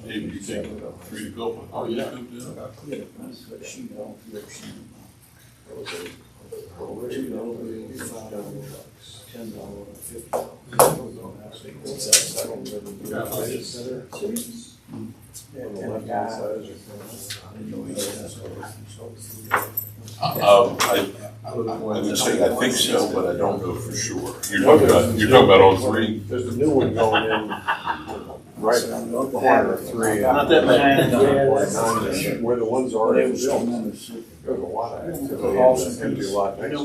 Maybe you take 3 to go. Oh, yeah. I would say I think so, but I don't know for sure. You're talking about on 3? There's a new one going in right on the corner of 3. Not that bad. Where the ones already built. There's a lot of activity, empty lot next to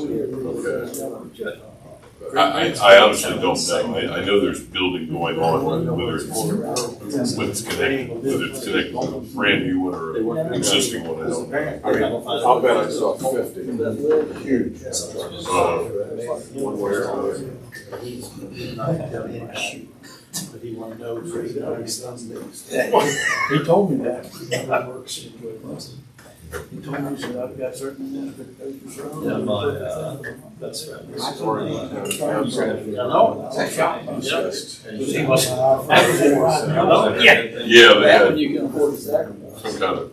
it. Okay. I honestly don't know. I know there's building going on, whether it's connected to a brand new one or an existing one. I don't know. I mean, I'll bet I saw 50. Huge. One way or another. But he wanted to know where he He told me that. He told me, he said, I've got certain identifications. Yeah, my best friend. I know. Yeah. Yeah, they That had one you can afford to sacrifice. some kind of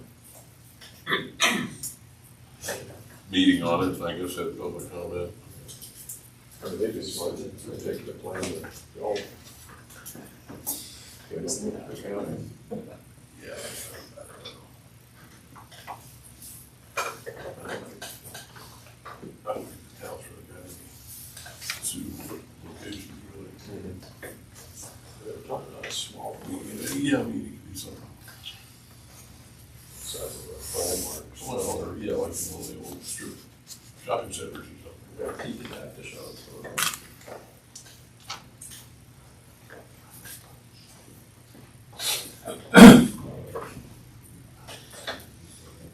meeting on it, and I guess had public comment. I mean, they just wanted to take the plan and go. Get them with the county. Yeah. I don't think the town's really got any zoo locations, really. They're talking about a small Yeah, I mean, it could be something. size of a Walmart. Well, or, yeah, like the old strip shopping centers or something. Keep it at the show.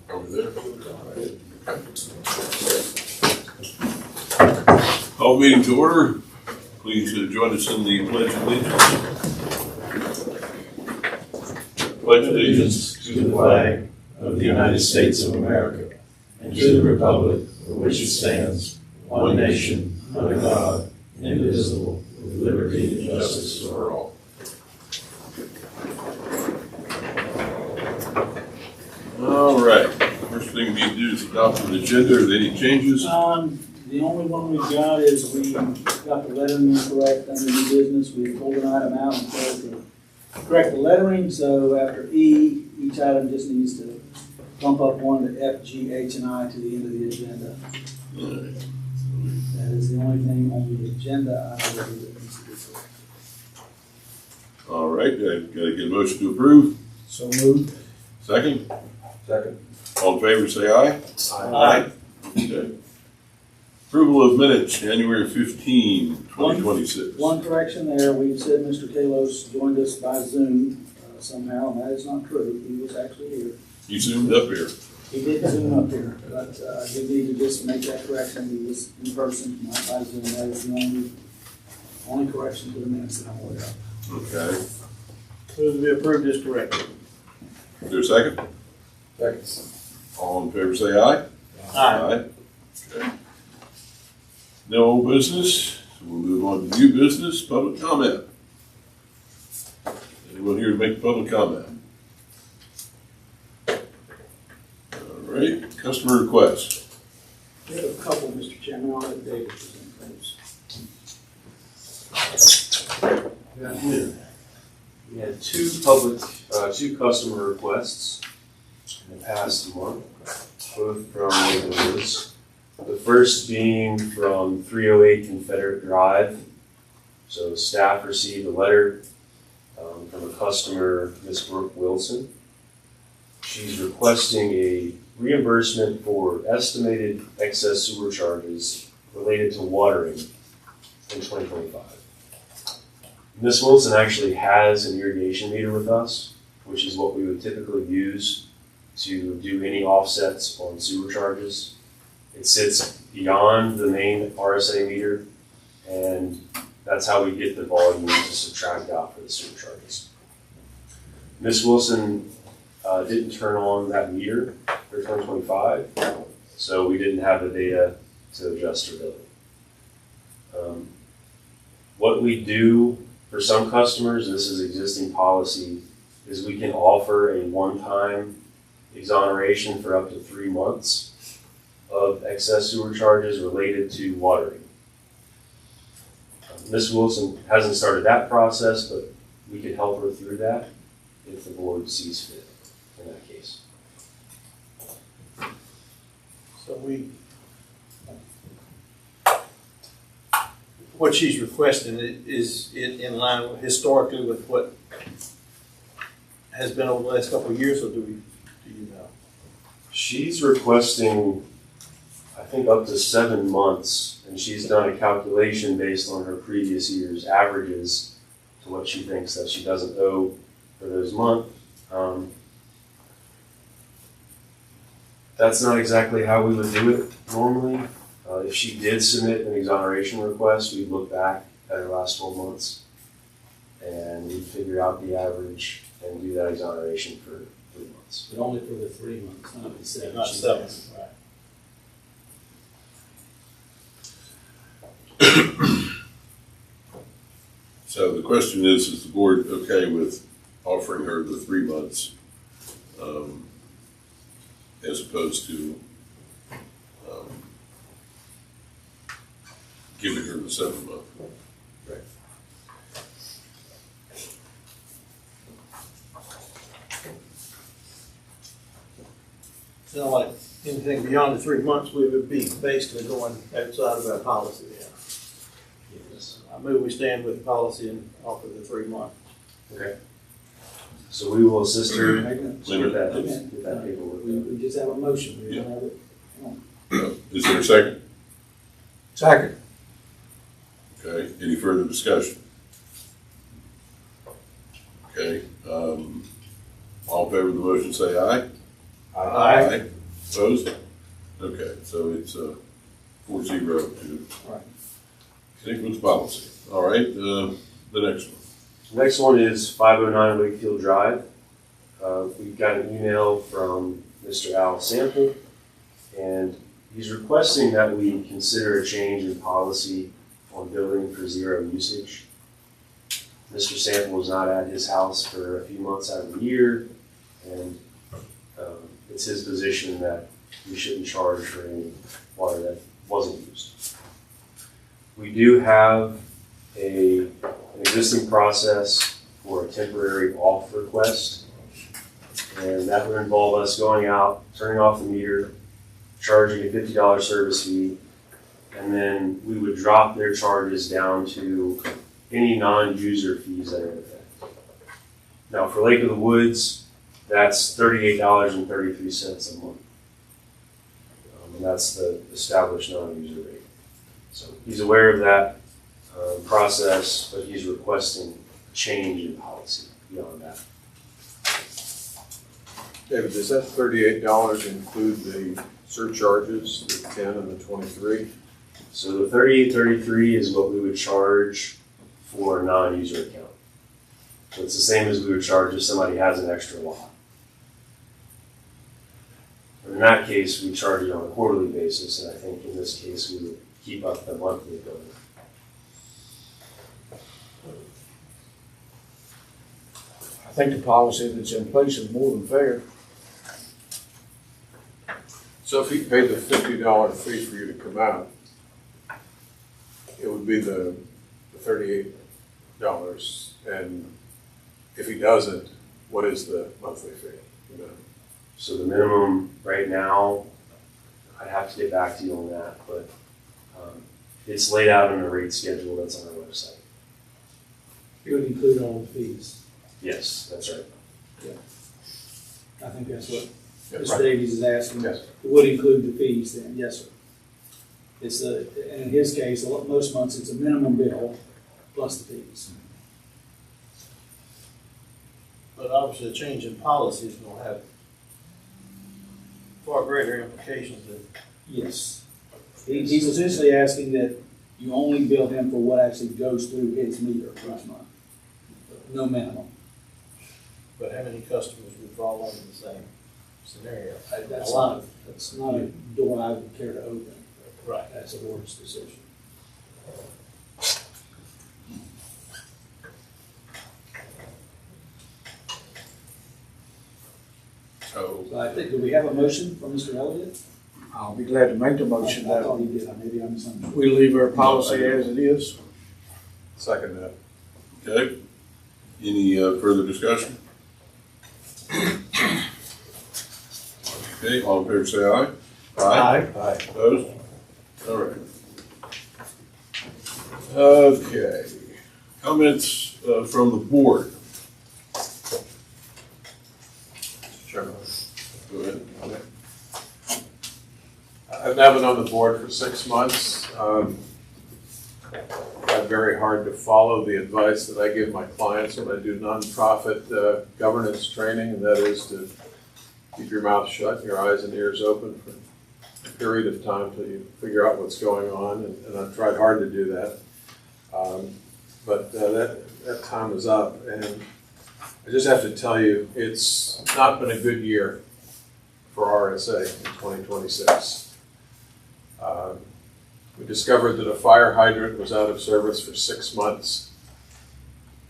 Over there. Call meeting to order. Please join us in the pledge of allegiance. Pledge allegiance to the flag of the United States of America and to the republic for which it stands, one nation, under God, indivisible, with liberty and justice for all. All right. First thing we need to do is adopt an agenda. Are there any changes? The only one we've got is we got the lettering incorrect under new business. We pulled an item out and failed to correct the lettering, so after E, each item just needs to bump up one to F, G, H, and I to the end of the agenda. All right. That is the only thing on the agenda item that needs to be corrected. All right. Gotta get a motion to approve. So moved. Second. Second. All in favor, say aye. Aye. Okay. Approval of minutes, January 15, 2026. One correction there, we've said Mr. Kalos joined us by Zoom somehow, and that is not true. He was actually here. You zoomed up here. He did Zoom up here, but you need to just make that correction. He was in person, not by Zoom. That is the only correction to the minutes that I'm aware of. Okay. So to be approved is corrected. Is there a second? Second. All in favor, say aye. Aye. Okay. No old business, so we'll move on to new business, public comment. Anyone here to make public comment? All right, customer requests. We have a couple, Mr. Chairman. I'll let David present those. We had two customer requests in the past month, both from neighborhoods. The first being from 308 Confederate Drive. So staff received a letter from a customer, Ms. Brooke Wilson. She's requesting a reimbursement for estimated excess sewer charges related to watering in 2025. Ms. Wilson actually has an irrigation meter with us, which is what we would typically use to do any offsets on sewer charges. It sits beyond the main RSA meter, and that's how we get the volume to subtract out for the sewer charges. Ms. Wilson didn't turn on that meter for 2025, so we didn't have the data to adjust her billing. What we do for some customers, this is existing policy, is we can offer a one-time exoneration for up to 3 months of excess sewer charges related to watering. Ms. Wilson hasn't started that process, but we could help her through that if the board sees fit in that case. So what she's requesting, is it in line with, historically with what has been over the last couple of years, or do you know? She's requesting, I think, up to 7 months, and she's done a calculation based on her previous year's averages to what she thinks that she doesn't owe for those months. That's not exactly how we would do it normally. If she did submit an exoneration request, we'd look back at her last 12 months and we'd figure out the average and do that exoneration for 3 months. But only for the 3 months, not the 7. Not 7. Right. So the question is the board okay with offering her the 3 months, as opposed to, giving her the 7 month? Right. Sound like anything beyond the 3 months, we would be basically going outside of our policy there. Yes. I move we stand with the policy and offer the 3 month. Okay. So we will assist her Make a- with that paperwork. We just have a motion. We don't have it. Is there a second? Second. Okay, any further discussion? Okay, all in favor of the motion say aye. Aye. Opposed? Okay, so it's 4-0 to Right. stick with the policy. All right, the next one. The next one is 509 Wakefield Drive. We've got an email from Mr. Al Sample, and he's requesting that we consider a change in policy on billing for zero usage. Mr. Sample was not at his house for a few months out of the year, and it's his position that we shouldn't charge for any water that wasn't used. We do have an existing process for a temporary off request, and that would involve us going out, turning off the meter, charging a $50 service fee, and then we would drop their charges down to any non-user fees that are in effect. Now, for Lake of the Woods, that's $38.33 a month. And that's the established non-user rate. So he's aware of that process, but he's requesting a change in policy beyond that. David, does that $38 include the surcharges, the 10 and the 23? So the $38.33 is what we would charge for a non-user account. So it's the same as we would charge if somebody has an extra lot. In that case, we charge it on a quarterly basis, and I think in this case, we would keep up the monthly billing. I think the policy that's in place is more than fair. So if he paid the $50 fee for you to come out, it would be the $38, and if he doesn't, what is the monthly fee? You know? So the minimum right now, I'd have to get back to you on that, but it's laid out in the rate schedule that's on our website. It would include all the fees. Yes, that's right. I think that's what Yeah, Mr. right. Davies is asking. Yes. It would include the fees then, yes, sir. It's and in his case, most months it's a minimum bill plus the fees. But obviously, a change in policy is going to have far greater implications than. Yes. He's essentially asking that you only bill him for what actually goes through his meter each month. No minimum. But how many customers would fall under the same scenario? That's not a door I would care to open. Right, that's the board's decision. So, So I think, do we have a motion from Mr. Elliott? I'll be glad to make the motion I that thought he did, maybe I misunderstood. we leave our policy as it is. Second that. okay, any further discussion? Okay, all in favor say aye. Aye. Opposed? All right. Okay, comments from the board. Chairman. Go ahead. I've now been on the board for 6 months. Tried very hard to follow the advice that I give my clients when I do nonprofit governance training, and that is to keep your mouth shut, your eyes and ears open for a period of time till you figure out what's going on, and I've tried hard to do that. But that time is up, and I just have to tell you, it's not been a good year for RSA in 2026. We discovered that a fire hydrant was out of service for 6 months.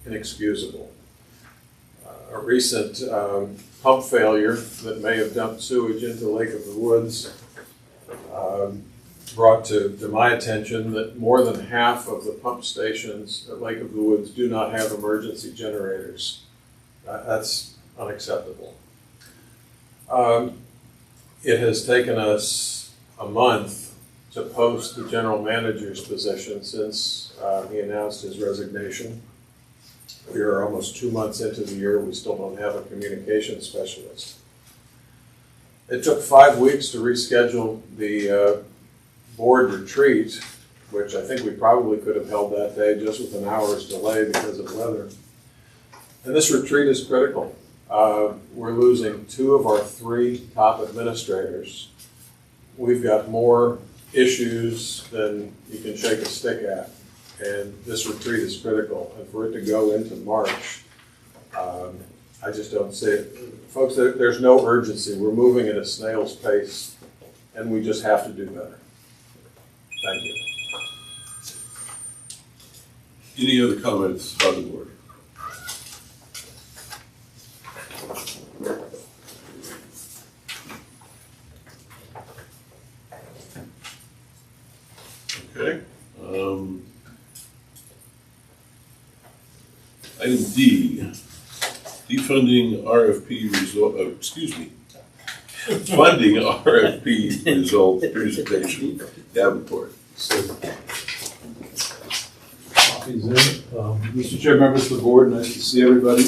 Inexcusable. A recent pump failure that may have dumped sewage into Lake of the Woods brought to my attention that more than half of the pump stations at Lake of the Woods do not have emergency generators. That's unacceptable. It has taken us a month to post the general manager's position since he announced his resignation. We are almost 2 months into the year, we still don't have a communication specialist. It took 5 weeks to reschedule the board retreat, which I think we probably could have held that day just with an hour's delay because of weather. And this retreat is critical. We're losing 2 of our 3 top administrators. We've got more issues than you can shake a stick at, and this retreat is critical. And for it to go into March, I just don't see it. Folks, there's no urgency. We're moving at a snail's pace, and we just have to do better. Thank you. Any other comments by the board? Okay. Item D, defunding RFP result, funding RFP result presentation, Davenport. Copies there. Mr. Chair, members of the board, nice to see everybody.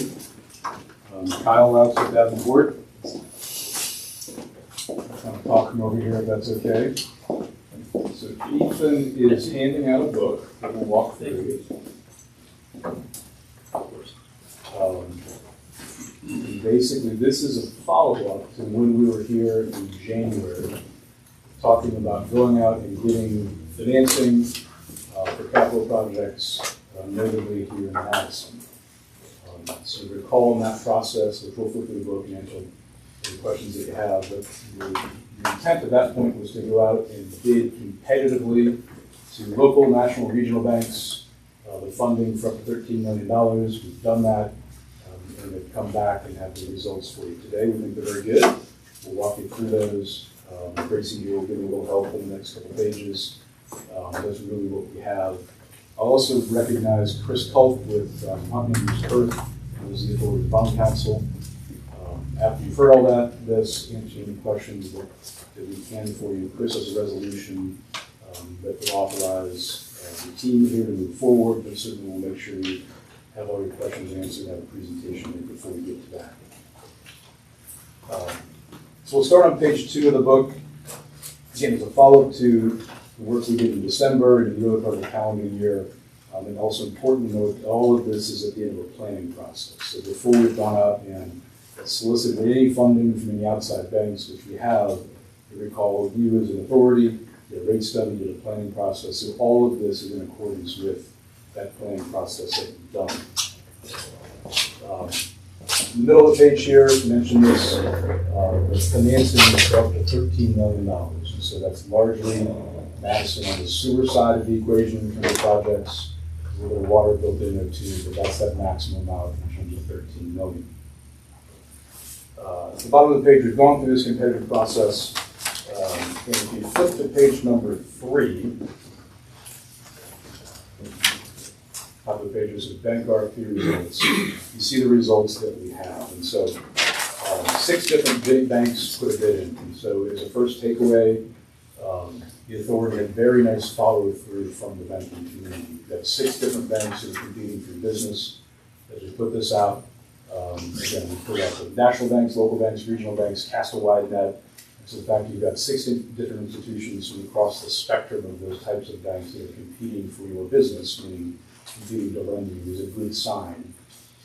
Kyle Rouse with Davenport. Kind of talk from over here if that's okay. So Ethan is handing out a book that we'll walk through. Basically, this is a follow-up to when we were here in January, talking about going out and getting financing for capital projects, notably here in Madison. So recall in that process, which we'll flip through the book and answer any questions that you have, but the intent at that point was to go out and bid competitively to local, national, regional banks, the funding for up to $13 million. We've done that, and they've come back and have the results for you today. We think they're very good. We'll walk you through those. Gracie here will give you a little help in the next couple pages. That's really what we have. I'll also recognize Chris Culp with Hunting Earth, who's the Authority Bond Council. After you've heard all this, answer any questions that we can for you. Chris has a resolution that will authorize the team here to move forward, but certainly we'll make sure you have all your questions answered, have a presentation before we get to that. So we'll start on page 2 of the book. Again, it's a follow-up to the work we did in December and the early part of the calendar year. And also important to note, all of this is at the end of a planning process. So before we've gone out and solicited any funding from any outside banks, which we have, you recall, you as an authority, the rate study, the planning process. So all of this is in accordance with that planning process that we've done. In the middle of the page here, I mentioned this, the financing is up to $13 million. And so that's largely Madison on the sewer side of the equation in terms of projects. A little bit of water built in there too, but that's that maximum amount in terms of $13 million. At the bottom of the page, we've gone through this competitive process. And if you flip to page number 3, top of the page is bank RFP results. You see the results that we have. And so 6 different big banks put a bid in. And so as a first takeaway, the authority had very nice follow through from the banking community. We have 6 different banks who are competing for business. As we put this out, again, we put out the national banks, local banks, regional banks, cast a wide net. So in fact, you've got 6 different institutions from across the spectrum of those types of banks that are competing for your business, meaning competing to lend you is a good sign,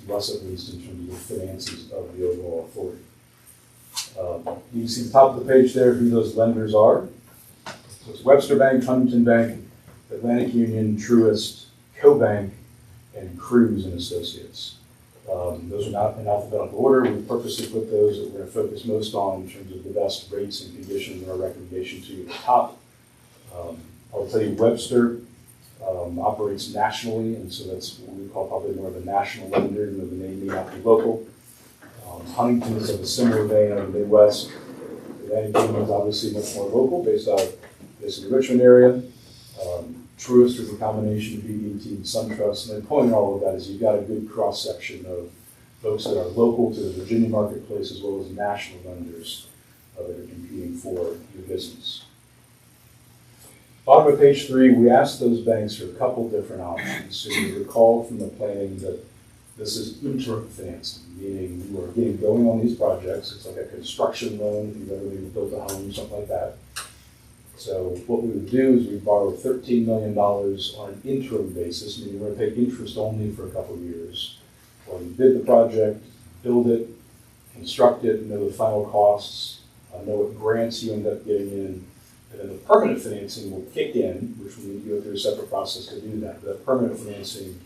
to us at least, in terms of the finances of the overall authority. You can see the top of the page there who those lenders are. So it's Webster Bank, Huntington Bank, Atlantic Union, Truist, CoBank, and Cruz and Associates. Those are not in alphabetical order. We purposely put those that we're going to focus most on in terms of the best rates and conditions in our recommendation to you at the top. I'll tell you Webster operates nationally, and so that's what we call probably more of a national lender, even though the name may not be local. Huntington is of a similar vein out of the Midwest. Atlantic Union is obviously much more local, based out of the Richmond area. Truist is a combination of BB&T and SunTrust, and the point in all of that is you've got a good cross-section of folks that are local to the Virginia marketplace as well as national lenders that are competing for your business. Bottom of page 3, we asked those banks for a couple different options. So you recall from the planning that this is interim financing, meaning you are getting going on these projects. It's like a construction loan if you've ever maybe built a home, something like that. So what we would do is we borrow $13 million on an interim basis, meaning we're going to pay interest only for a couple of years. While you bid the project, build it, construct it, know the final costs, know what grants you end up getting in, and then the permanent financing will kick in, which we need to go through a separate process to do that. But that permanent financing,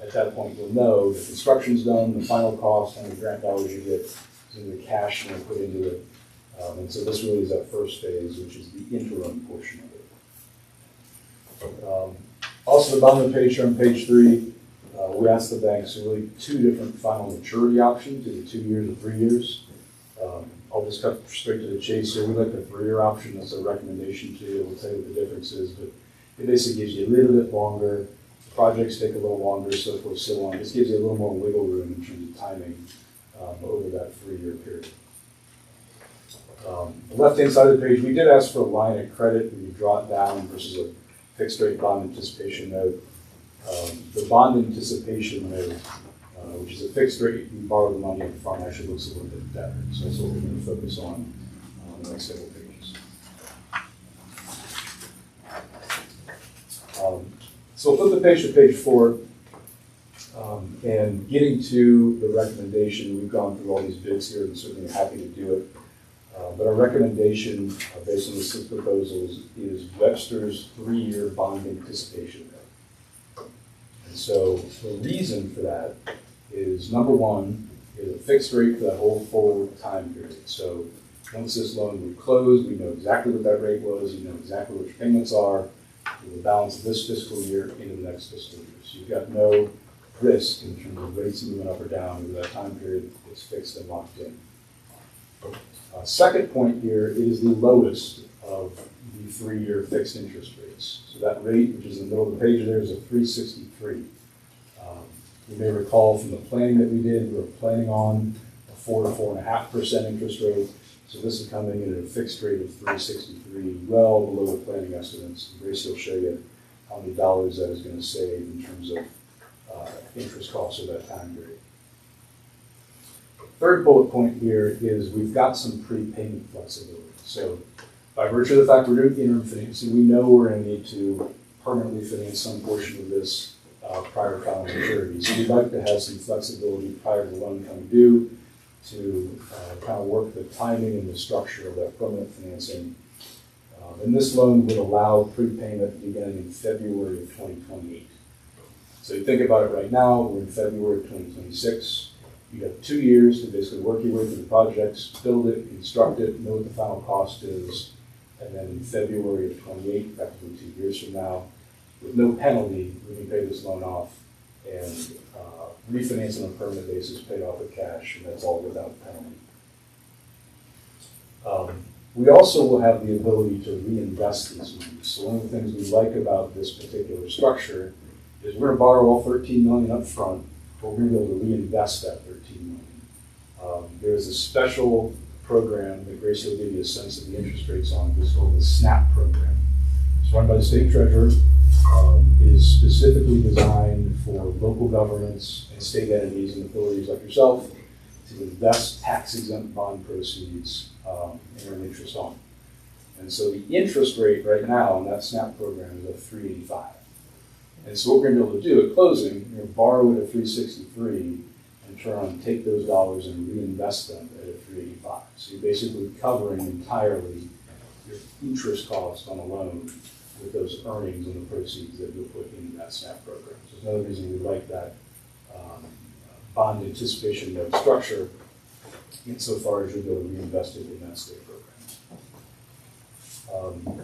at that point, you'll know the construction's done, the final cost, how many grant dollars you get, and the cash you're going to put into it. And so this really is that first phase, which is the interim portion of it. Also, the bottom of the page here on page 3, we asked the banks really 2 different final maturity options, either 2 years or 3 years. I'll just cut straight to the chase here. We like the 3-year option. That's a recommendation to you. We'll tell you what the difference is, but it basically gives you a little bit longer. The projects take a little longer, so forth, so on. This gives you a little more wiggle room in terms of timing over that 3-year period. The left-hand side of the page, we did ask for a line of credit when you draw it down versus a fixed-rate bond anticipation note. The bond anticipation note, which is a fixed rate, you borrow the money up front, actually looks a little bit better. So that's what we're going to focus on the next several pages. So flip the page to page 4. And getting to the recommendation, we've gone through all these bids here and certainly happy to do it. But our recommendation, based on the 6 proposals, is Webster's 3-year bond anticipation note. And so the reason for that is, number one, is a fixed rate for that whole full time period. So once this loan would close, we know exactly what that rate was, you know exactly what your payments are, for the balance of this fiscal year into the next fiscal year. So you've got no risk in terms of rates moving up or down over that time period. It's fixed and locked in. Second point here, it is the lowest of the 3-year fixed interest rates. So that rate, which is in the middle of the page there, is a 3.63. You may recall from the planning that we did, we were planning on a 4 to 4.5% interest rate. So this is coming in at a fixed rate of 3.63, well below the planning estimates. Grace will show you how many dollars that is going to save in terms of interest costs over that time period. Third bullet point here is we've got some prepayment flexibility. So by virtue of the fact we're doing interim financing, we know we're going to need to permanently finance some portion of this prior to final maturity. So we'd like to have some flexibility prior to the loan coming due to kind of work the timing and the structure of that permanent financing. And this loan would allow prepayment beginning in February of 2028. So you think about it right now, we're in February of 2026. You have 2 years to basically work your way through the projects, build it, construct it, know what the final cost is, and then in February of '28, effectively 2 years from now, with no penalty, we can pay this loan off and refinance on a permanent basis, pay it off with cash, and that's all without penalty. We also will have the ability to reinvest these monies. So one of the things we like about this particular structure is we're going to borrow all $13 million up front, but we're going to be able to reinvest that $13 million. There is a special program that Grace will give you a sense of the interest rates on. This is called the SNAP program. It's run by the state treasurer. It is specifically designed for local governments and state entities and authorities like yourself to invest tax-exempt bond proceeds and earn interest on. And so the interest rate right now on that SNAP program is at 385. And so what we're going to be able to do at closing, we're going to borrow it at 363 and turn on take those dollars and reinvest them at a 385. So you're basically covering entirely your interest cost on a loan with those earnings and the proceeds that you'll put into that SNAP program. So it's another reason we like that bond anticipation note structure insofar as you'll be able to reinvest it in that state program.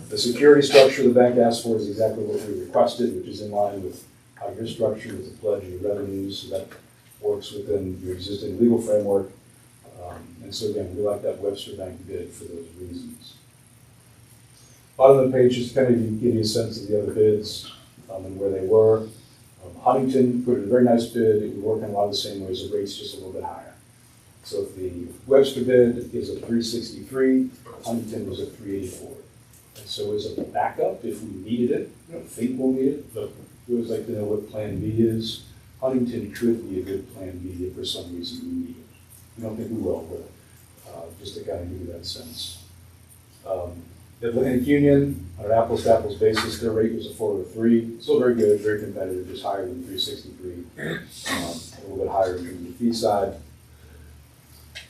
The security structure the bank asked for is exactly what we requested, which is in line with how you're structured with the pledge of your revenues, so that works within your existing legal framework. And so again, we like that Webster Bank bid for those reasons. Bottom of the page just kind of give you a sense of the other bids and where they were. Huntington put in a very nice bid. It would work in a lot of the same ways. The rate's just a little bit higher. So if the Webster bid is a 363, Huntington was a 384. And so as a backup, if we needed it, I don't think we'll need it, but we always like to know what Plan B is. Huntington could be a good Plan B if for some reason we need it. I don't think we will, but just to kind of give you that sense. Atlantic Union, on an apples-to-apples basis, their rate was a 403. Still very good, very competitive, just higher than 363. A little bit higher than the fee side.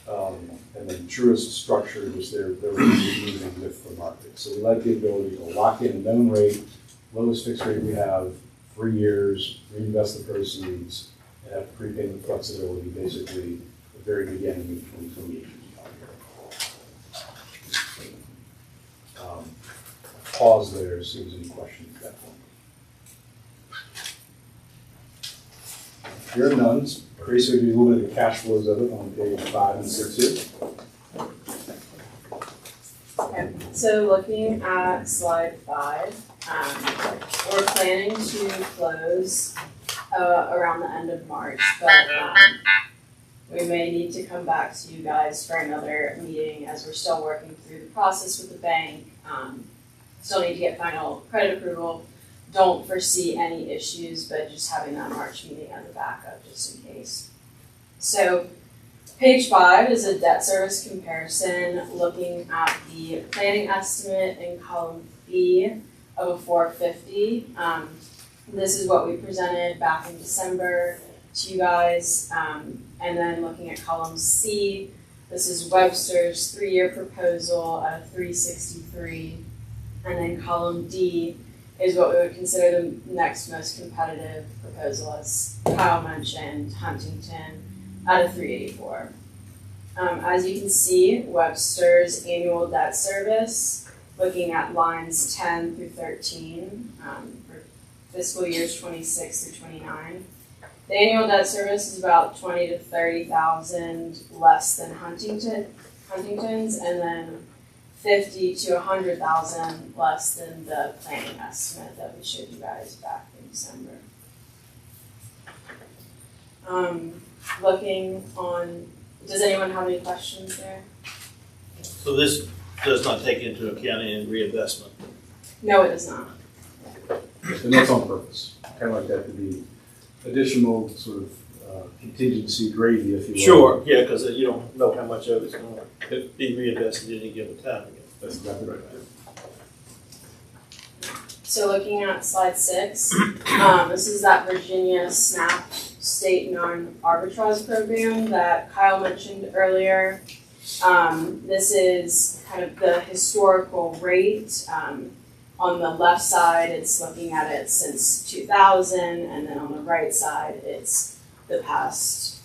And then Truist structure was their rate was moving with the market. So we like the ability to lock in a known rate, lowest fixed rate we have, 3 years, reinvest the proceeds, and have prepayment flexibility basically at the very beginning of 2028. Pause there, see if there's any questions at that point. Here are none. Grace will do a little bit of the cash flows of it on page 5 and 6 here. Okay, so looking at slide 5, we're planning to close around the end of March, but we may need to come back to you guys for another meeting as we're still working through the process with the bank. Still need to get final credit approval. Don't foresee any issues, but just having that March meeting as a backup just in case. So page 5 is a debt service comparison looking at the planning estimate in column B of a 450. This is what we presented back in December to you guys. And then looking at column C, this is Webster's 3-year proposal at a 363. And then column D is what we would consider the next most competitive proposal, as Kyle mentioned, Huntington at a 384. As you can see, Webster's annual debt service, looking at lines 10 through 13 for fiscal years 26 through 29. The annual debt service is about 20 to 30,000 less than Huntington's, and then 50 to 100,000 less than the planning estimate that we showed you guys back in December. Looking on, does anyone have any questions there? So this does not take into account any reinvestment? No, it does not. And that's on purpose. Kind of like that to be additional sort of contingency gravy, if you will. Sure, yeah, because you don't know how much of it's going to be reinvested at any given time. That's exactly right. So looking at slide 6, this is that Virginia SNAP state non-arbitrage program that Kyle mentioned earlier. This is kind of the historical rate. On the left side, it's looking at it since 2000, and then on the right side, it's the past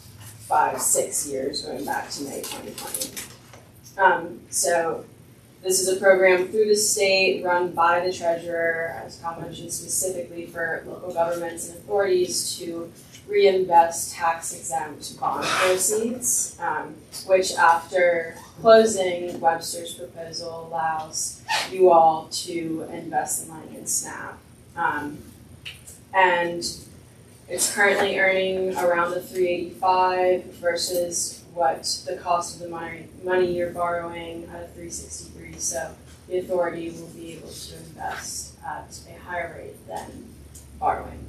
5-6 years, going back to May 2020. So this is a program through the state run by the treasurer, as Kyle mentioned, specifically for local governments and authorities to reinvest tax-exempt bond proceeds, which after closing, Webster's proposal allows you all to invest the money in SNAP. And it's currently earning around the 385 versus what the cost of the money you're borrowing at a 363. So the authority will be able to invest at a higher rate than borrowing.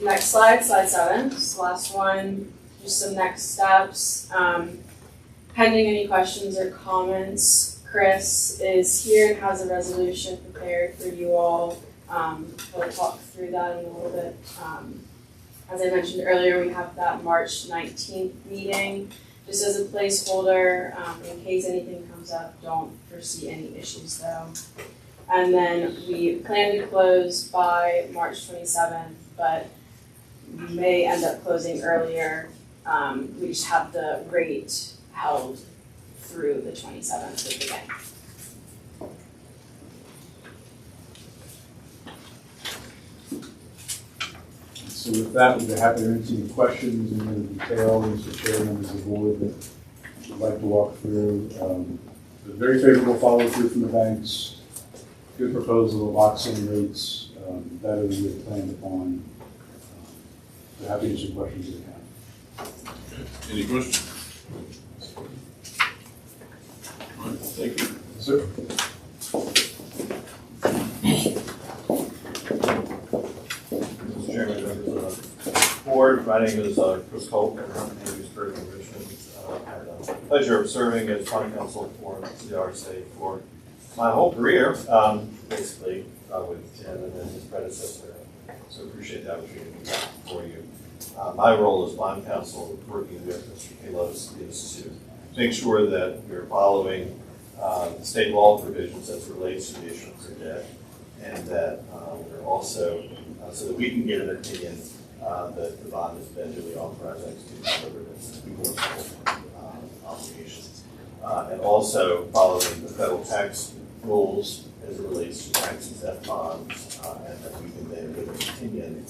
Next slide, slide 7, this last one, just some next steps. Pending any questions or comments, Chris is here and has a resolution prepared for you all. We'll talk through that in a little bit. As I mentioned earlier, we have that March 19th meeting. Just as a placeholder, in case anything comes up, don't foresee any issues though. And then we plan to close by March 27th, but we may end up closing earlier. We just have the rate held through the 27th of the bank. So with that, we'd be happy to answer any questions in more detail, Mr. Chair, members of the board that would like to walk through. The very favorable follow through from the banks, good proposal, locks in rates, better than we had planned upon. So happy to answer questions if you have. Any questions? All right, thank you. Yes, sir. Mr. Chairman, members of the board, my name is Chris Colt, and I'm the Harrisburg in Richmond. I had the pleasure of serving as county counsel for the RSA for my whole career, basically with Tim and then his predecessor. So appreciate the opportunity to be back for you. My role as bond counsel, working with Mr. Kalos, is to make sure that we're following the state law provisions as it relates to the issuance of debt, and that we're also, so that we can get an opinion that the bond has been duly authorized to deliver its enforceable obligations. And also following the federal tax rules as it relates to tax exempt bonds, and that we can then give an opinion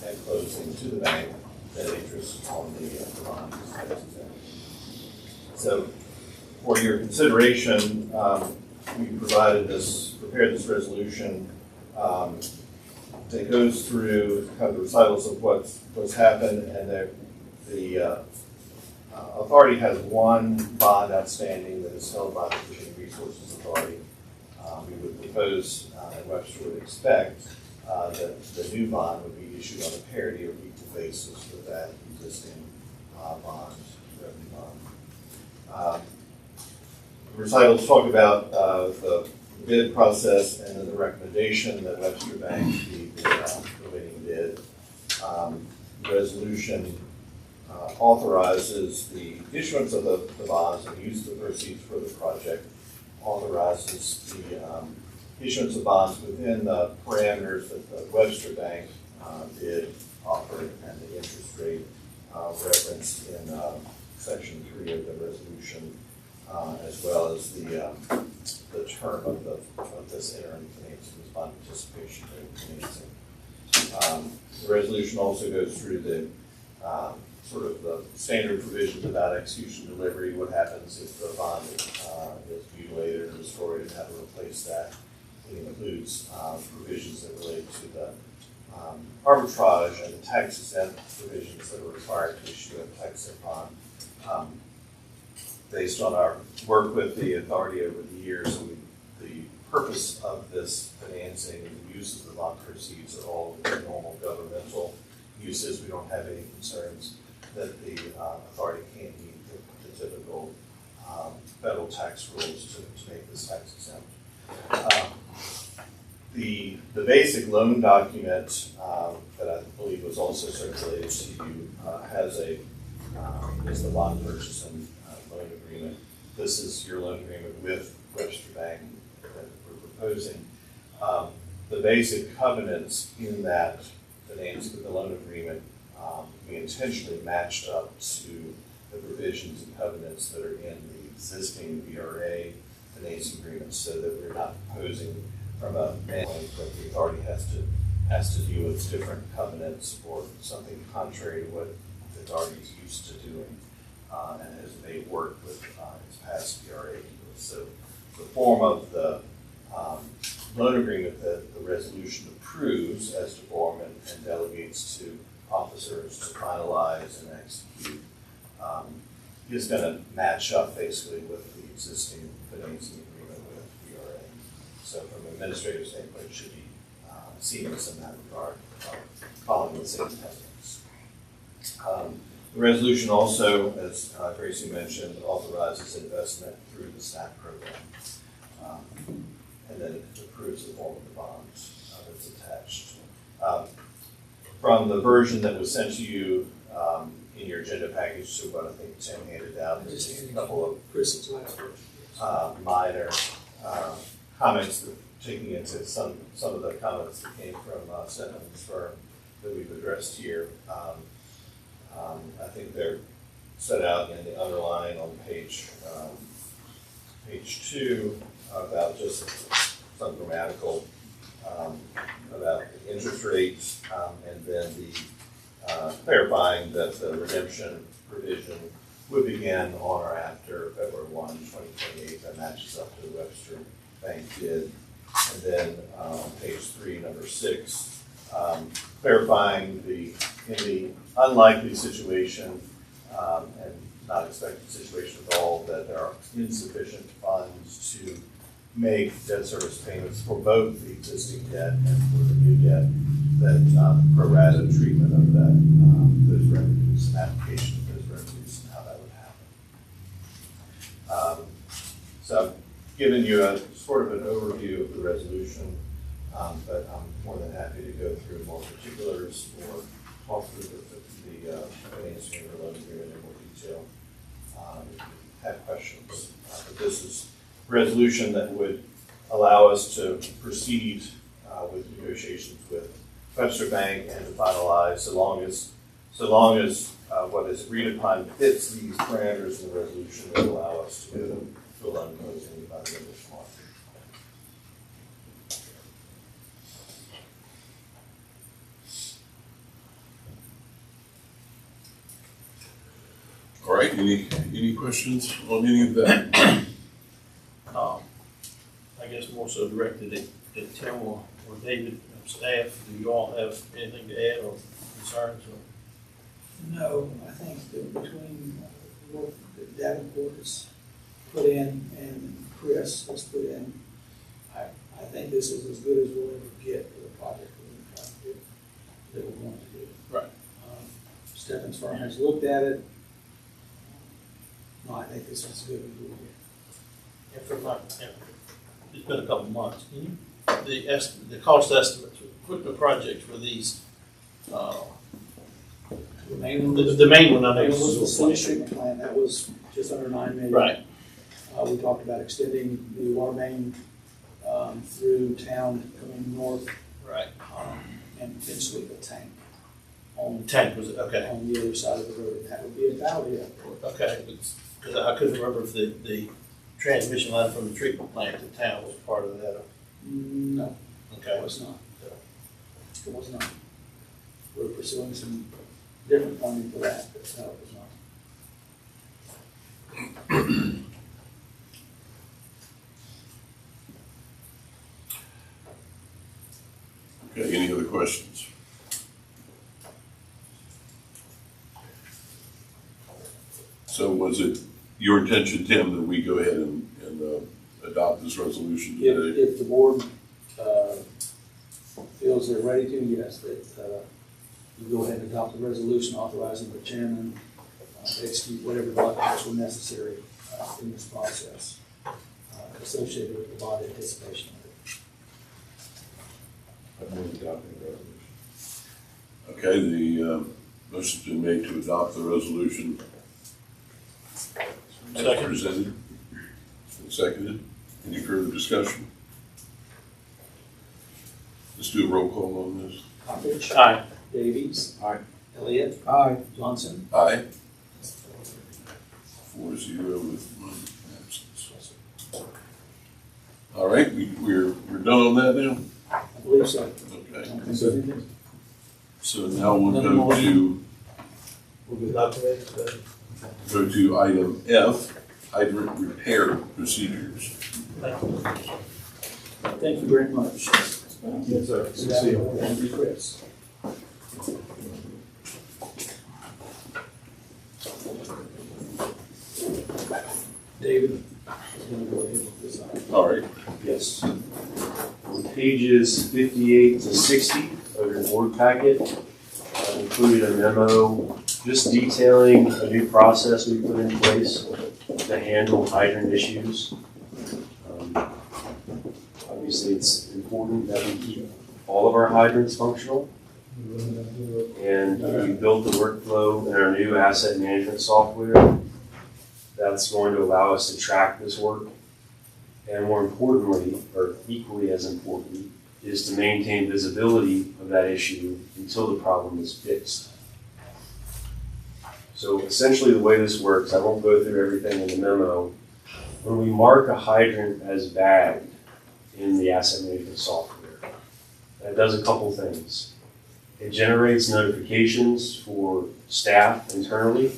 at closing to the bank that interest on the bond is tax exempt. So for your consideration, we prepared this resolution that goes through kind of the recitals of what's happened, and the authority has one bond outstanding that is held by the Virginia Resources Authority. We would propose, and Webster would expect, that the new bond would be issued on a parity or equal basis with that existing bond, revenue bond. The recitals talk about the bid process and then the recommendation that Webster Bank be the winning bid. The resolution authorizes the issuance of the bonds and use of the proceeds for the project, authorizes the issuance of bonds within the parameters that the Webster Bank did offer, and the interest rate referenced in section 3 of the resolution, as well as the term of this interim financing, this bond participation financing. The resolution also goes through the sort of the standard provisions about execution delivery, what happens if the bond is mutilated or destroyed, and how to replace that. It includes provisions that relate to the arbitrage and the tax exempt provisions that are required to issue a tax exempt bond. Based on our work with the authority over the years, the purpose of this financing and the use of the bond proceeds are all normal governmental uses. We don't have any concerns that the authority can't meet the typical federal tax rules to make this tax exempt. The basic loan document that I believe was also circulated to you is the bond purchase and loan agreement. This is your loan agreement with Webster Bank that we're proposing. The basic covenants in that financing with the loan agreement, we intentionally matched up to the provisions and covenants that are in the existing VRA financing agreements, so that we're not proposing from a standpoint that the authority has to deal with different covenants or something contrary to what the authority is used to doing, and has made work with its past VRA deals. So the form of the loan agreement that the resolution approves as to form and delegates to officers to finalize and execute is going to match up basically with the existing financing agreement with VRA. So from an administrative standpoint, it should be seamless in that regard, following the same techniques. The resolution also, as Gracie mentioned, authorizes investment through the SNAP program. And then it approves the form of the bonds that's attached. From the version that was sent to you in your agenda package, so what I think Tim handed out, there's just a couple of Chris's last version. minor comments that taking into some of the comments that came from Stedman's firm that we've addressed here. I think they're set out in the underline on page 2 about just some grammatical about the interest rates, and then the clarifying that the redemption provision would begin on or after February 1, 2028. That matches up to the Webster Bank bid. And then on page 3, number 6, clarifying in the unlikely situation and not expected situation at all that there are insufficient funds to make debt service payments for both the existing debt and for the new debt, that pro rata treatment of that, those revenues, and application of those revenues, and how that would happen. So I've given you a sort of an overview of the resolution, but I'm more than happy to go through more particulars or talk through the financing and the loan agreement in more detail if you have questions. But this is a resolution that would allow us to proceed with negotiations with Webster Bank and to finalize, so long as what is agreed upon fits these parameters in the resolution, that allow us to go to a loan closing by the end of this month. All right, any questions on any of that? I guess more so directed at Tim or David, staff. Do you all have anything to add or concerns? No, I think that between what Davenport has put in and Chris has put in, I think this is as good as we'll ever get for the project we're trying to do, that we want to do. Right. Stefan's firm has looked at it. No, I think this is as good as we'll get. And for my, it's been a couple months. The cost estimates for the projects for these, The main one the main one I know was the is sewage treatment plant, that was just under $9 million. right. We talked about extending the water main through town, coming north, Right. and eventually the tank The on tank was okay. on the other side of the road. That would be about it. Okay, because I couldn't remember if the transmission line from the treatment plant to town was part of that. No, it Okay. was not. It was not. We're pursuing some different funding for that, but no, it was not. Okay, any other questions? So was it your intention, Tim, that we go ahead and adopt this resolution today? If the board feels they're ready to, yes, that you go ahead and adopt the resolution authorizing the chairman to execute whatever documents were necessary in this process associated with the bond anticipation. Okay, the motion's been made to adopt the resolution as Second. presented. And seconded. Any further discussion? Let's do a roll call on this. Cockridge. Aye. Davies. Aye. Elliott. Aye. Johnson. Aye. 4-0 with one absence. All right, we're done on that now? I believe so. Okay. So, So now we'll go to item F, hydrant repair procedures. Thank you very much. yes, sir. Thank you, Chris. David is gonna go ahead with this item. All right. Yes. On pages 58 to 60 of your board packet, I've included a memo just detailing a new process we put in place to handle hydrant issues. Obviously, it's important that we keep all of our hydrants functional. And we built the workflow in our new asset management software that's going to allow us to track this work. And more importantly, or equally as important, is to maintain visibility of that issue until the problem is fixed. So essentially the way this works, I won't go through everything in the memo. When we mark a hydrant as bagged in the asset management software, that does a couple things. It generates notifications for staff internally,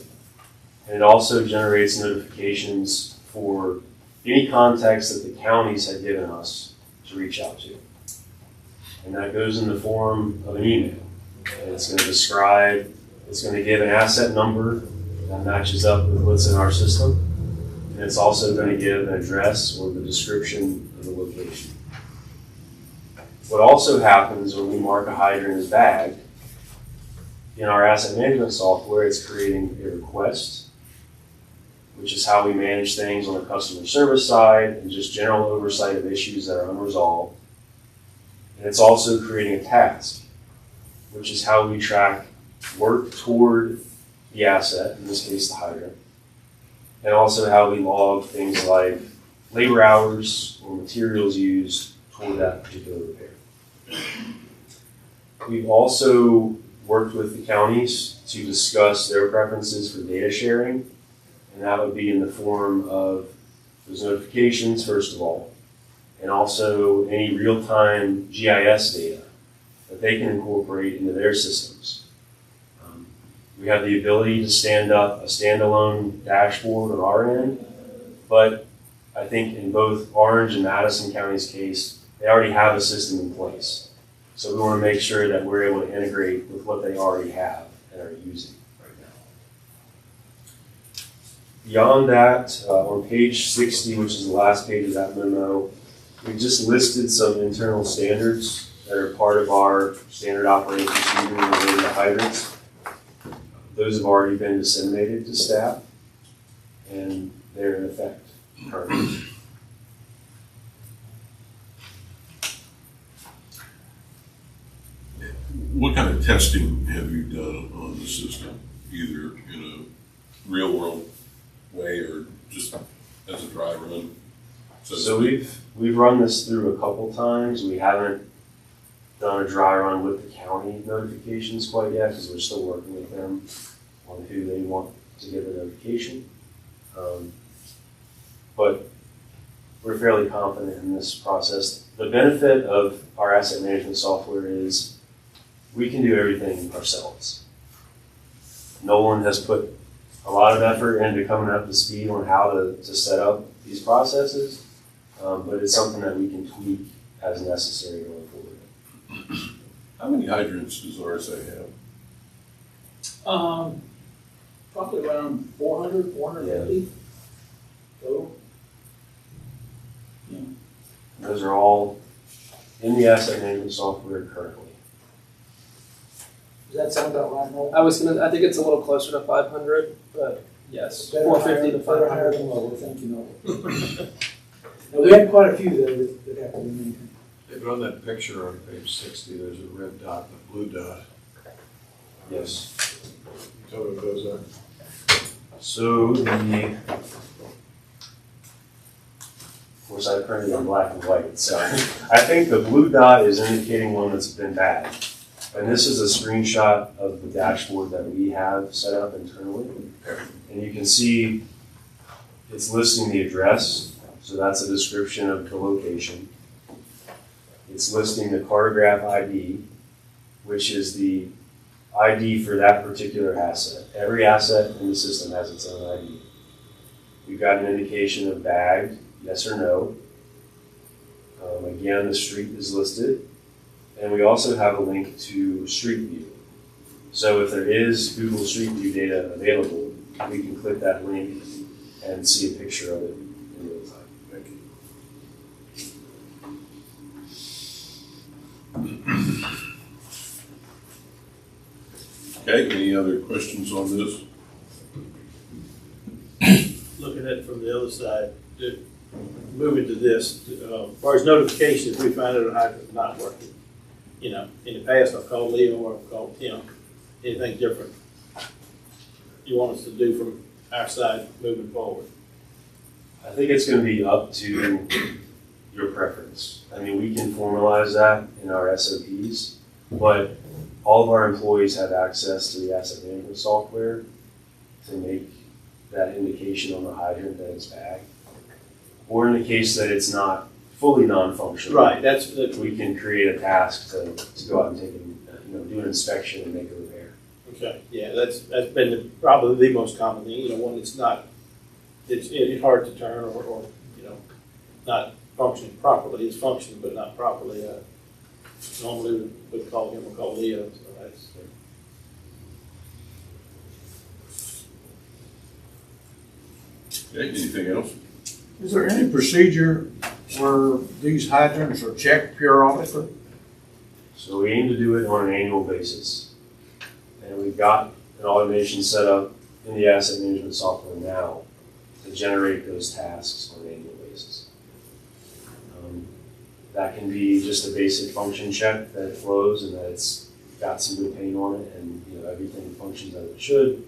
and it also generates notifications for any contacts that the counties had given us to reach out to. And that goes in the form of an email. And it's going to describe, it's going to give an asset number that matches up with what's in our system. And it's also going to give an address or the description of the location. What also happens when we mark a hydrant as bagged, in our asset management software, it's creating a request, which is how we manage things on the customer service side and just general oversight of issues that are unresolved. And it's also creating a task, which is how we track work toward the asset, in this case the hydrant, and also how we log things like labor hours or materials used toward that particular repair. We've also worked with the counties to discuss their preferences for data sharing, and that would be in the form of those notifications, first of all, and also any real-time GIS data that they can incorporate into their systems. We have the ability to stand up a standalone dashboard on our end, but I think in both Orange and Madison County's case, they already have a system in place. So we want to make sure that we're able to integrate with what they already have and are using right now. Beyond that, on page 60, which is the last page of that memo, we just listed some internal standards that are part of our standard operating procedure related to hydrants. Those have already been disseminated to staff, and they're in effect currently. What kind of testing have you done on the system, either in a real world way or just as a dry run? So we've run this through a couple times. We haven't done a dry run with the county notifications quite yet because we're still working with them on who they want to give the notification. But we're fairly confident in this process. The benefit of our asset management software is we can do everything ourselves. Nolan has put a lot of effort into coming up to speed on how to set up these processes, but it's something that we can tweak as necessary going forward. How many hydrants does RSA have? Probably around 400, 450 total. Yeah. Those are all in the asset management software currently. Does that sound about right, Noel? I think it's a little closer to 500, but yes, 450 to 500. Than lower, thank you, Noel. Now, we have quite a few that have to be maintained. David, on that picture on page 60, there's a red dot and a blue dot. Yes. Tell me what those are. So of course I printed in black and white, so I think the blue dot is indicating one that's been bagged. And this is a screenshot of the dashboard that we have set up internally. And you can see it's listing the address, so that's a description of the location. It's listing the cartograph ID, which is the ID for that particular asset. Every asset in the system has its own ID. We've got an indication of bagged, yes or no. Again, the street is listed. And we also have a link to Street View. So if there is Google Street View data available, we can click that link and see a picture of it in real time. Okay, any other questions on this? Looking at it from the other side, moving to this, as far as notifications, we find out a hydrant's not working. You know, in the past, I've called Leo or I've called, anything different you want us to do from our side moving forward. I think it's going to be up to your preference. I mean, we can formalize that in our SOPs, but all of our employees have access to the asset management software to make that indication on the hydrant that it's bagged. Or in the case that it's not fully non-functional. Right, we can create a task to go out and take do an inspection and make a repair. okay, yeah, that's been probably the most common thing, when it's not, it's hard to turn or not functioning properly. It's functioning but not properly. Normally we'd call him or call Leo, so that's. Okay, anything else? Is there any procedure where these hydrants are checked periodically? So we aim to do it on an annual basis. And we've got an automation set up in the asset management software now to generate those tasks on an annual basis. That can be just a basic function check that it flows and that it's got some good paint on it and everything functions as it should,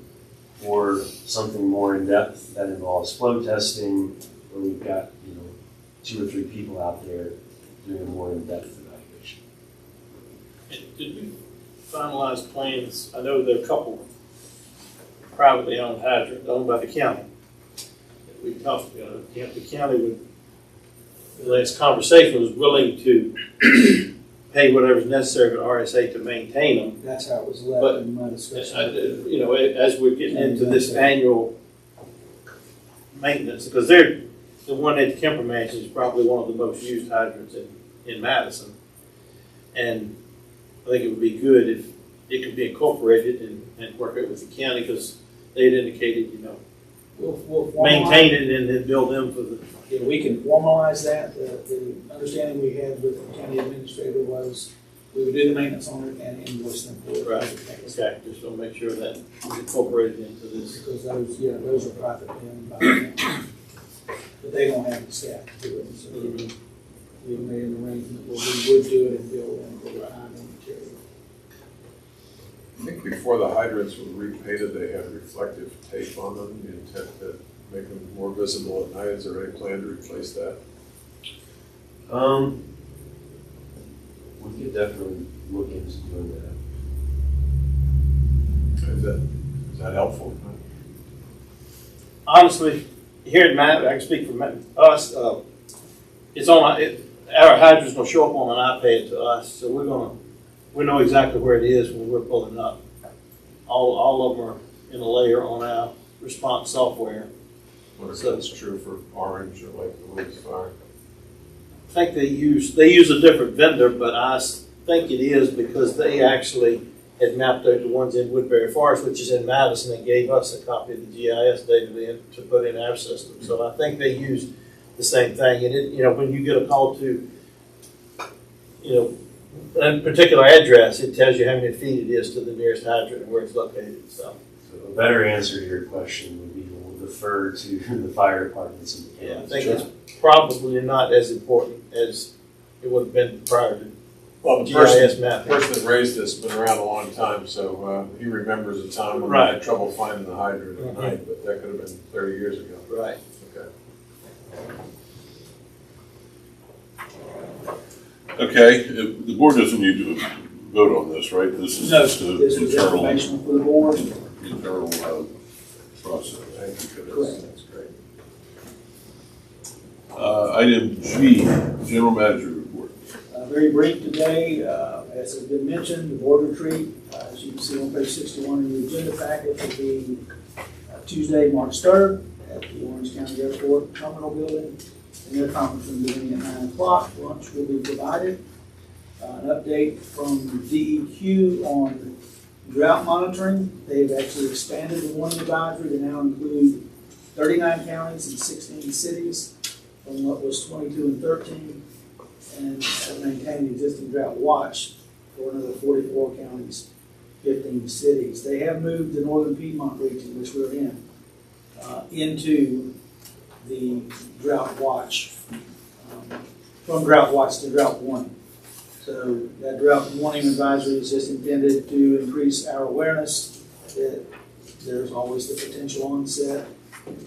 or something more in depth that involves flow testing, where we've got 2 or 3 people out there doing a more in-depth evaluation. Did we finalize plans? I know there are a couple privately owned hydrants owned by the county. We talked about the county would, the last conversation was willing to pay whatever's necessary for RSA to maintain them. That's how it was left But, in my discussion. As we're getting into this annual maintenance, because the one at Kemper Mansion is probably one of the most used hydrants in Madison. And I think it would be good if it could be incorporated and work it with the county, because they'd indicated, We'll maintain it and then bill them for the. Yeah, we can formalize that. The understanding we had with the county administrator was we would do the maintenance on it and invoice them for it. Right. Okay, just want to make sure that it's incorporated into this. Because those are privately owned by the county. But they don't have the staff to do it. So we made an arrangement where we would do it and bill them for the time and material. I think before the hydrants were repainted, they had reflective tape on them, the intent to make them more visible at night. Is there any plan to replace that? We could definitely look into doing that. Is that helpful? Honestly, here at Matt, I can speak for us. It's on our hydrants will show up on an iPad to us, so we know exactly where it is when we're pulling up. All of them are in a layer on our response software. What if that's true for Orange or like the Woods Fire? I think they use a different vendor, but I think it is because they actually had mapped out the ones in Woodbury Forest, which is in Madison, and gave us a copy of the GIS data to put in our system. So I think they use the same thing. And when you get a call to, a particular address, it tells you how many feet it is to the nearest hydrant and where it's located. So a better answer to your question would be to refer to the fire departments in the county. yeah, I think it's probably not as important as it would have been prior to Well, the GIS person mapping. that raised this has been around a long time, so he remembers a time when I had trouble finding the hydrant at night, but that could have been 30 years ago. Right. Okay, the board doesn't need to vote on this, right? This is No, just an this was internal informational for the board. process. Thank you for this. Correct. That's great. Item G, general manager report. Very brief today, as has been mentioned, the board retreat, as you can see on page 61 in the agenda packet, will be Tuesday, March 3rd at the Orange County Airport Terminal Building. In their conference room beginning at 9 o'clock, lunch will be provided. An update from DEQ on drought monitoring. They've actually expanded the warning advisory to now include 39 counties and 16 cities from what was 22 and 13, and have maintained the existing drought watch for another 44 counties, 15 cities. They have moved the northern Piedmont region, which we're in, into the drought watch, from drought watch to drought warning. So that drought warning advisory is just intended to increase our awareness that there's always the potential onset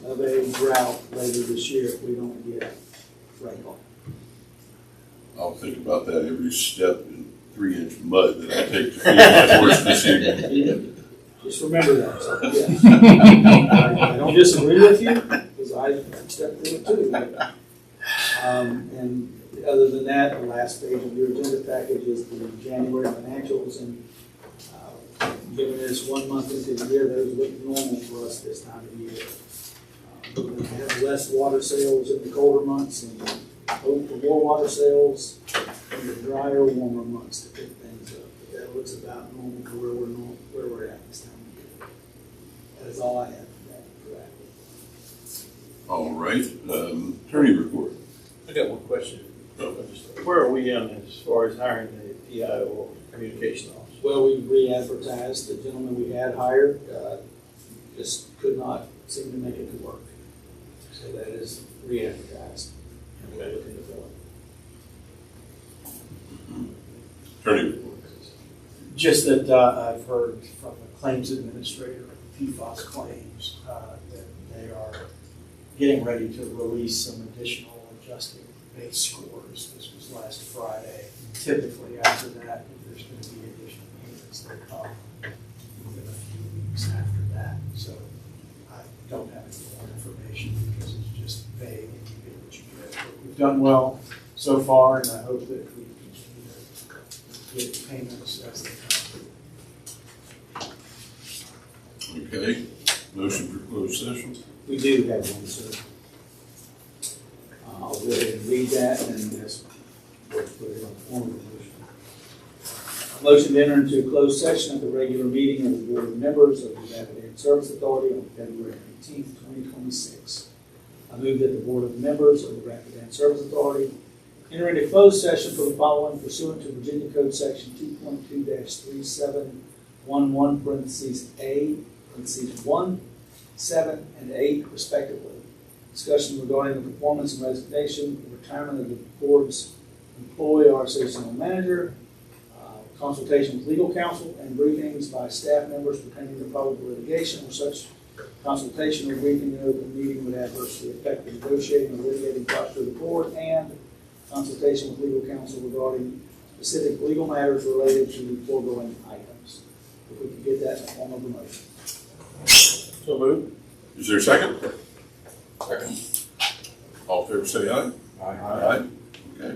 of a drought later this year if we don't get rainfall. I'll think about that every step in 3-inch mud that I take to feed my horse this evening. Just remember that. So, yes. I don't disagree with you because I stepped through it too. And other than that, the last page of your agenda package is the January financials, and given this 1 month into the year, those look normal for us this time of year. We have less water sales in the colder months and hope for more water sales in the drier, warmer months to pick things up. But that looks about normal to where we're at this time of year. That is all I have for that. All right, attorney report. I got one question. Where are we in as far as hiring the PIO or communication officer? Well, we re-advertised. The gentleman we had hired just could not seem to make it to work. So that is re-advertised. And we're looking to fill it. Attorney report. Just that I've heard from the claims administrator of PFAS claims that they are getting ready to release some additional adjusting base scores. This was last Friday. Typically after that, if there's going to be additional payments that come within a few weeks after that. So I don't have any more information because it's just vague and you get what you get. But we've done well so far, and I hope that we continue to get payments as they come. Okay, motion for closed session. We do have one, sir. I'll go ahead and read that and just put it on the form of a motion. A motion to enter into a closed session at the regular meeting of the Board of Members of the Rapidan Service Authority on February 18th, 2026. I move that the Board of Members of the Rapidan Service Authority enter into closed session for the following pursuant to Virginia Code Section 2.2-3711, parentheses A, parentheses 1, 7, and 8, respectively. Discussion regarding the performance and resignation, the retirement of the board's employee or associate manager, consultation with legal counsel, and briefings by staff members pertaining to probable litigation, or such consultation or briefing in open meeting would adversely affect the negotiating or litigating posture of the board, and consultation with legal counsel regarding specific legal matters related to the foregoing items. If we could get that in the form of a motion. So moved. Is there a second? Second. All in favor, say aye. Aye. Okay.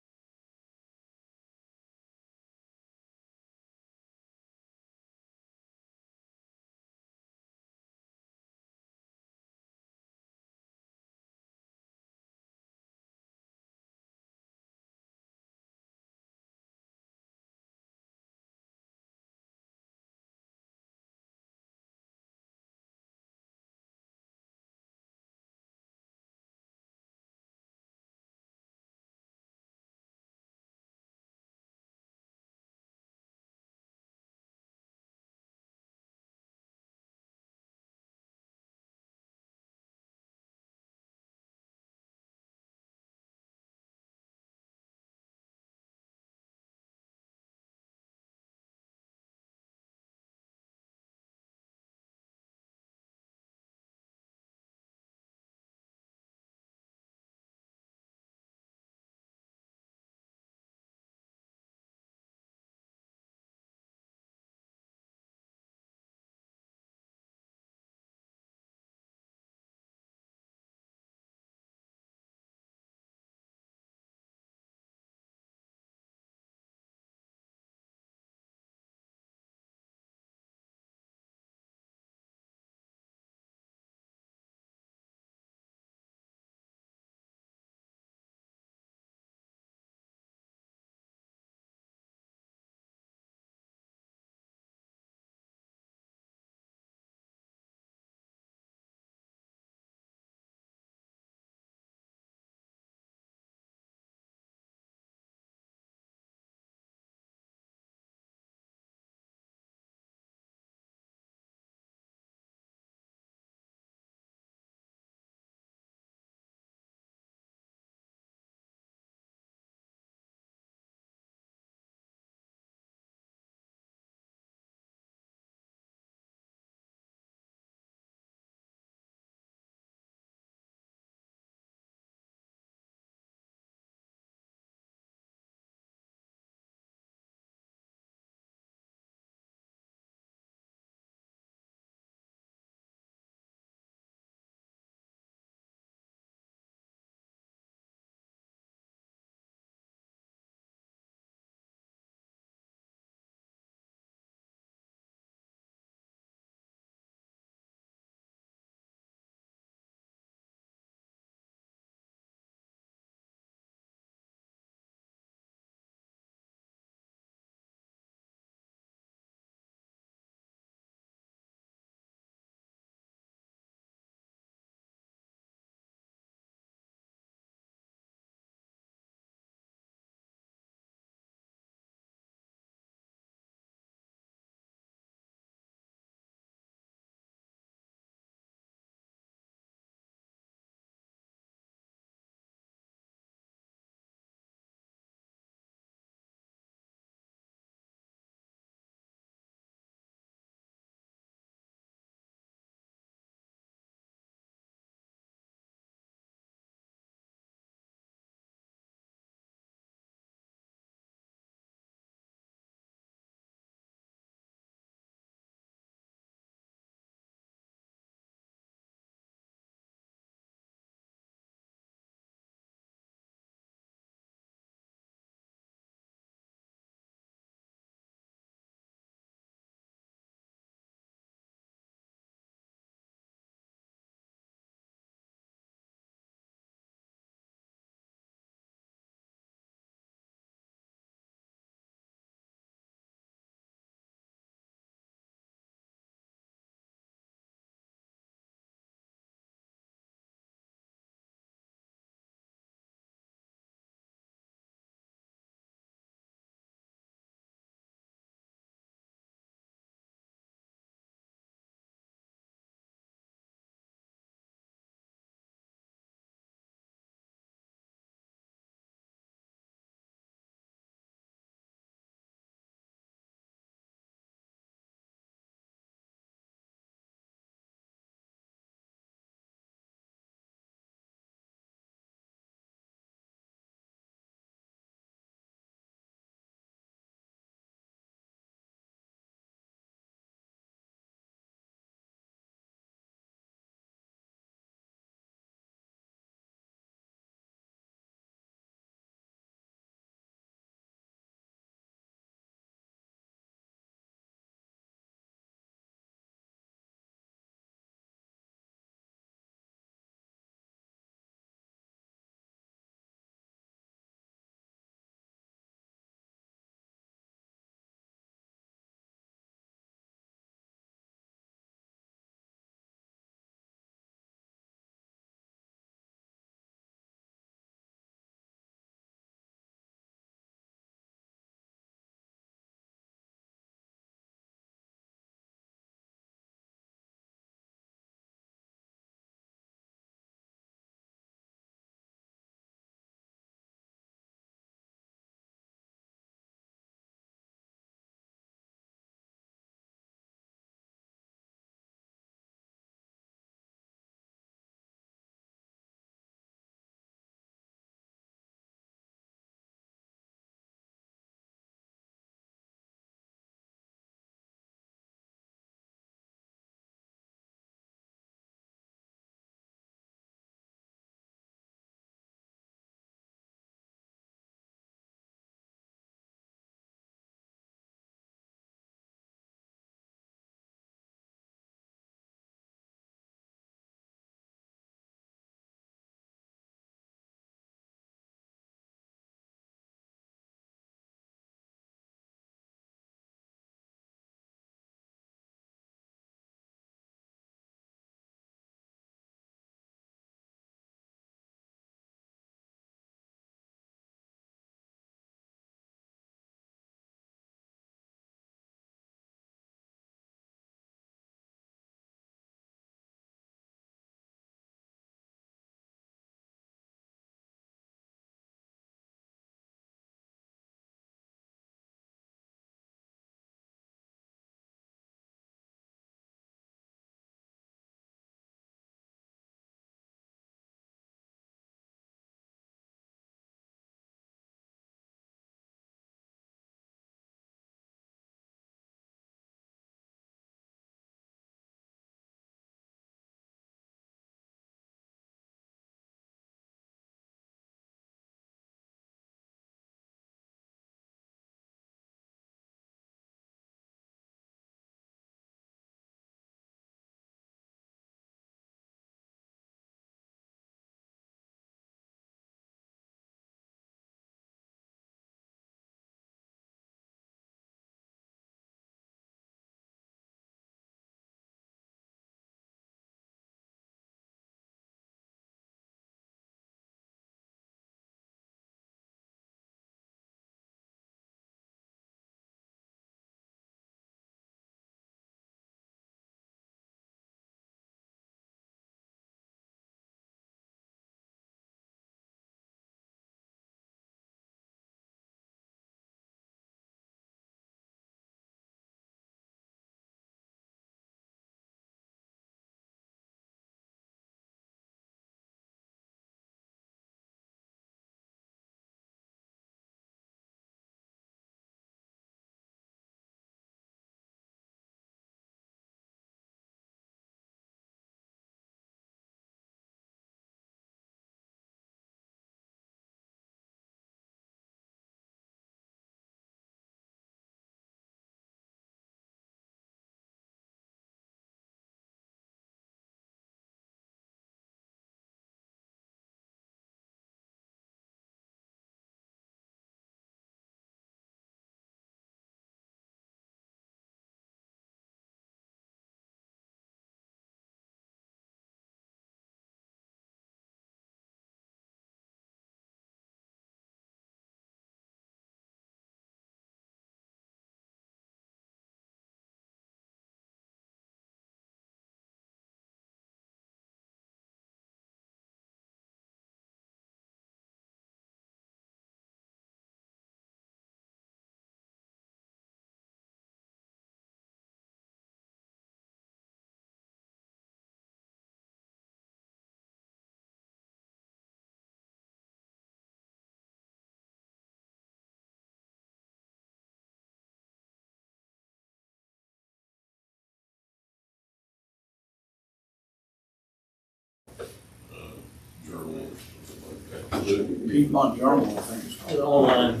Piedmont Journal, I think it's The online.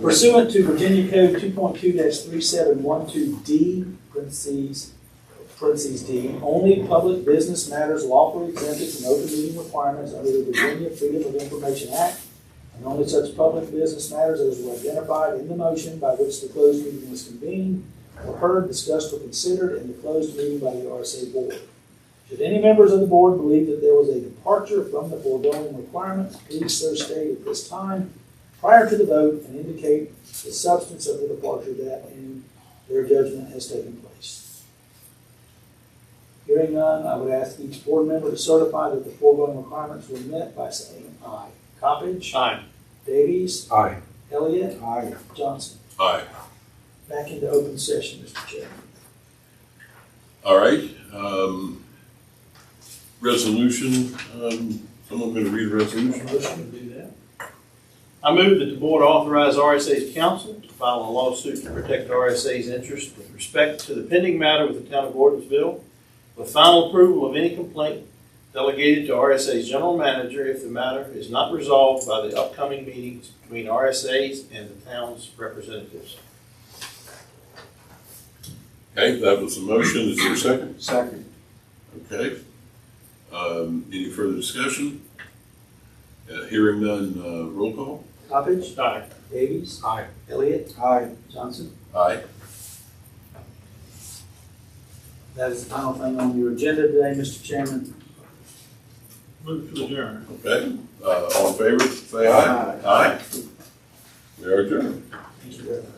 Pursuant to Virginia Code 2.2-3712D, parentheses D, only public business matters lawfully exempted from open meeting requirements under the Virginia Freedom of Information Act, and only such public business matters as were identified in the motion by which the closed meeting was convened were heard, discussed, or considered in the closed meeting by the RSA Board. Should any members of the board believe that there was a departure from the foregoing requirements, please so state at this time prior to the vote and indicate the substance of the departure that in their judgment has taken place. Hearing none, I would ask each board member to certify that the foregoing requirements were met by saying aye. Coppedge. Aye. Davies. Aye. Elliott. Aye. Johnson. Aye. Back into open session, Mr. Chairman. All right, resolution, someone gonna read the resolution? Motion to do that. I move that the board authorize RSA's counsel to file a lawsuit to protect RSA's interest with respect to the pending matter with the town of Gordonsville, with final approval of any complaint delegated to RSA's general manager if the matter is not resolved by the upcoming meetings between RSA's and the town's representatives. Okay, that was the motion, is there a second? Second. Okay. Any further discussion? Hearing none, roll call? Coppedge. Aye. Davies. Aye. Elliott. Aye. Johnson. Aye. That is the final thing on your agenda today, Mr. Chairman. Move to adjourn. Okay, all in favor, say aye. Aye. We are adjourned. Thank you very much.